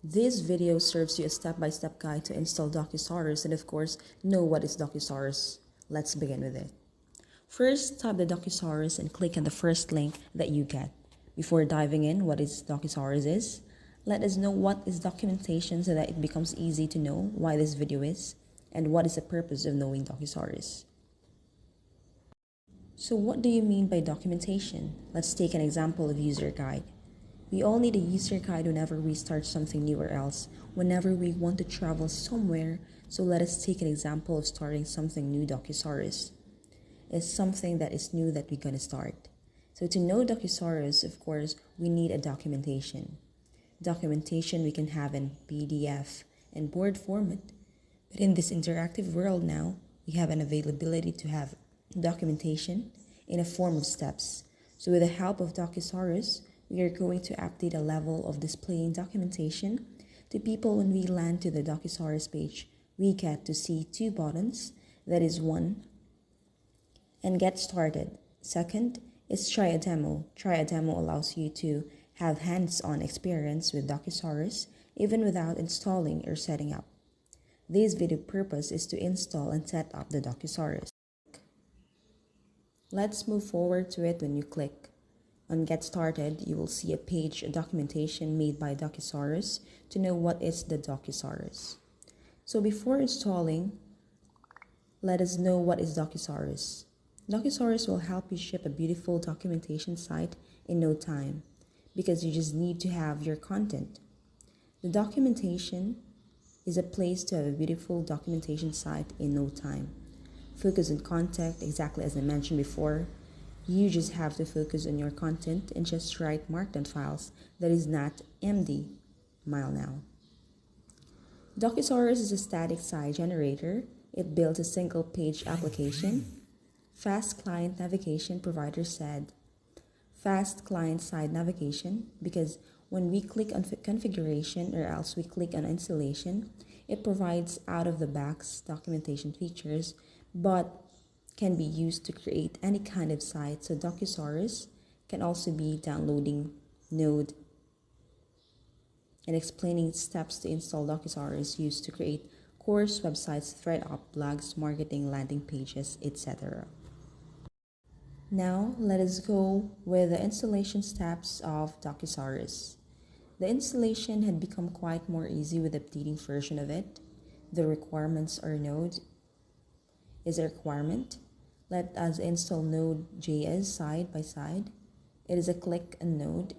This video serves you a step-by-step guide to install Docusaurus and of course, know what is Docusaurus. Let's begin with it. First, tap the Docusaurus and click on the first link that you get. Before diving in what is Docusaurus is, let us know what is documentation so that it becomes easy to know why this video is and what is the purpose of knowing Docusaurus. So what do you mean by documentation? Let's take an example of user guide. We all need a user guide whenever we start something new or else whenever we want to travel somewhere. So let us take an example of starting something new. Docusaurus is something that is new that we're going to start. So to know Docusaurus, of course, we need a documentation. Documentation we can have in PDF and Word format. But in this interactive world now, we have an availability to have documentation in a form of steps. So with the help of Docusaurus, we are going to update a level of displaying documentation to people. When we land to the Docusaurus page, we get to see two buttons. That is one, and get started. Second is try a demo. Try a demo allows you to have hands-on experience with Docusaurus even without installing or setting up. This video purpose is to install and set up the Docusaurus. Let's move forward to it. When you click on Get Started, you will see a page, a documentation made by Docusaurus to know what is the Docusaurus. So before installing, let us know what is Docusaurus. Docusaurus will help you ship a beautiful documentation site in no time because you just need to have your content. The documentation is a place to have a beautiful documentation site in no time. Focus on content, exactly as I mentioned before. You just have to focus on your content and just write markdown files that is not MD mile now. Docusaurus is a static site generator. It builds a single page application. Fast client navigation, provider said. Fast client side navigation because when we click on configuration or else we click on installation, it provides out-of-the-box documentation features but can be used to create any kind of site. So Docusaurus can also be downloading node and explaining steps to install. Docusaurus used to create course, websites, thread up, blogs, marketing, landing pages, etc. Now let us go with the installation steps of Docusaurus. The installation had become quite more easy with the updating version of it. The requirements are Node is a requirement. Let us install Node.js side by side. It is a click on Node.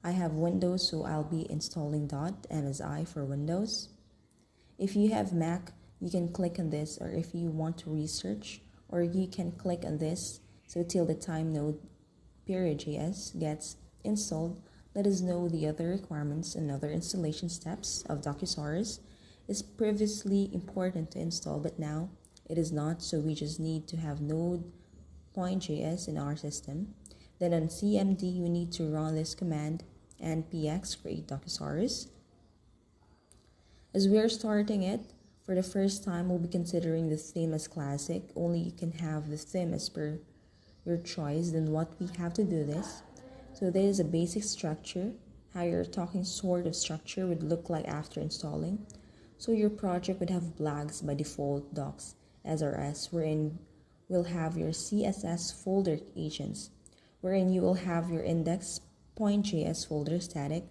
I have Windows, so I'll be installing .msi for Windows. If you have Mac, you can click on this, or if you want to research, or you can click on this. So till the time Node.js gets installed, let us know the other requirements and other installation steps of Docusaurus. Is previously important to install, but now it is not, so we just need to have Node.js in our system. Then on CMD, we need to run this command npx create Docusaurus. As we are starting it, for the first time, we'll be considering the theme as classic. Only you can have the theme as per your choice. Then what we have to do this. So there is a basic structure, how your talking sort of structure would look like after installing. So your project would have blogs by default, docs, SRS, wherein will have your CSS folder agents, wherein you will have your index.js folder static,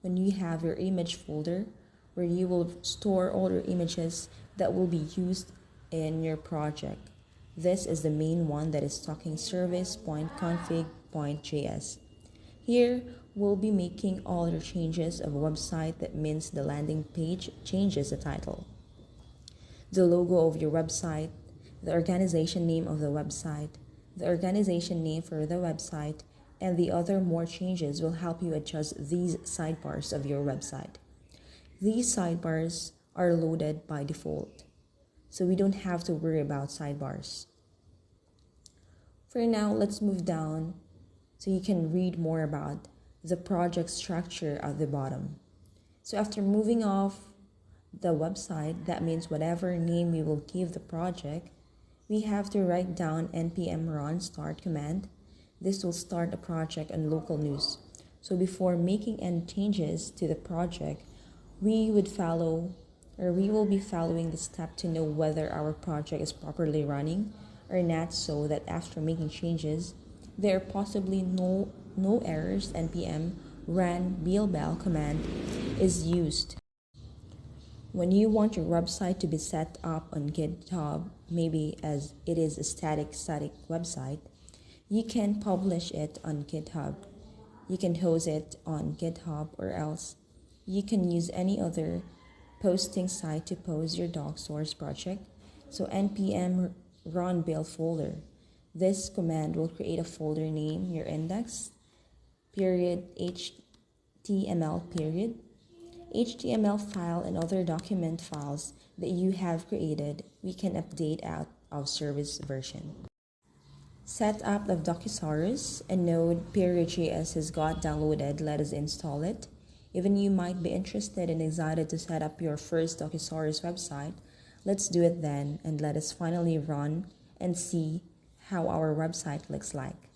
when you have your image folder, where you will store all your images that will be used in your project. This is the main one, that is talking service.config.js. Here, we'll be making all your changes of a website. That means the landing page changes the title, the logo of your website, the organization name of the website, the organization name for the website, and the other more changes will help you adjust these sidebars of your website. These sidebars are loaded by default, so we don't have to worry about sidebars. For now, let's move down so you can read more about the project structure at the bottom. So after moving off the website, that means whatever name we will give the project, we have to write down npm run start command. This will start a project on local news. So before making any changes to the project, We would follow we will be following the step to know whether our project is properly running or not, so that after making changes, there are possibly no errors. npm run bilbell command is used. When you want your website to be set up on GitHub, maybe as it is a static website, you can publish it on GitHub. You can host it on GitHub, or else you can use any other posting site to post your Docusaurus project. So npm run build folder. This command will create a folder name, your index, period, html, period, HTML file, and other document files that you have created. We can update out of service version. Setup of Docusaurus. A node period.js has got downloaded. Let us install it. Even you might be interested and excited to set up your first Docusaurus website. Let's do it then, and let us finally run and see how our website looks like.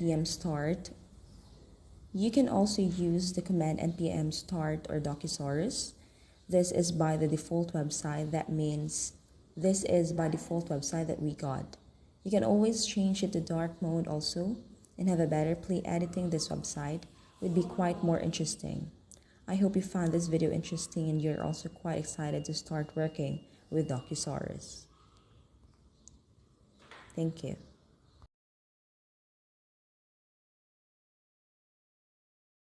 npm start. You can also use the command npm start or Docusaurus. This is by the default website. That means this is by default website that we got. You can always change it to dark mode also and have a better play. Editing this website would be quite more interesting. I hope you found this video interesting and you're also quite excited to start working with Docusaurus. Thank you.